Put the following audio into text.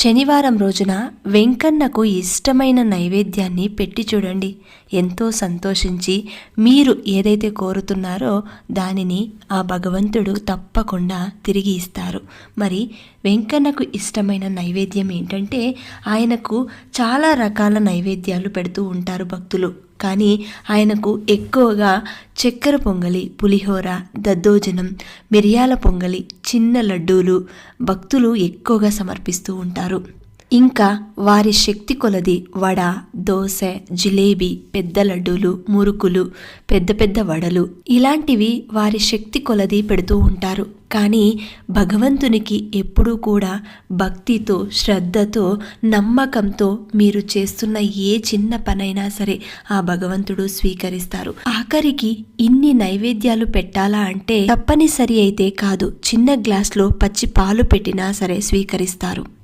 శనివారం రోజున వెంకన్నకు ఇష్టమైన నైవేద్యాన్ని పెట్టి చూడండి. ఎంతో సంతోషించి మీరు ఏదైతే కోరుతున్నారో దానిని ఆ భగవంతుడు తప్పకుండా తిరిగి ఇస్తారు. మరి వెంకన్నకు ఇష్టమైన నైవేద్యం ఏంటంటే, ఆయనకు చాలా రకాల నైవేద్యాలు పెడుతూ ఉంటారు భక్తులు. కానీ ఆయనకు ఎక్కువగా చక్కెర పొంగలి, పులిహోర, దద్దోజనం, మిరియాల పొంగలి, చిన్న లడ్డూలు భక్తులు ఎక్కువగా సమర్పిస్తూ ఉంటారు. ఇంకా వారి శక్తి కొలది వడ, దోశ, జిలేబీ, పెద్ద లడ్డూలు, మురుకులు, పెద్ద పెద్ద వడలు ఇలాంటివి వారి శక్తి కొలది పెడుతూ ఉంటారు. కానీ భగవంతునికి ఎప్పుడూ కూడా భక్తితో, శ్రద్ధతో, నమ్మకంతో మీరు చేస్తున్న ఏ చిన్న పనైనా సరే ఆ భగవంతుడు స్వీకరిస్తారు. ఆఖరికి ఇన్ని నైవేద్యాలు పెట్టాలా అంటే తప్పనిసరి అయితే కాదు, చిన్న గ్లాస్లో పచ్చి పాలు పెట్టినా సరే స్వీకరిస్తారు.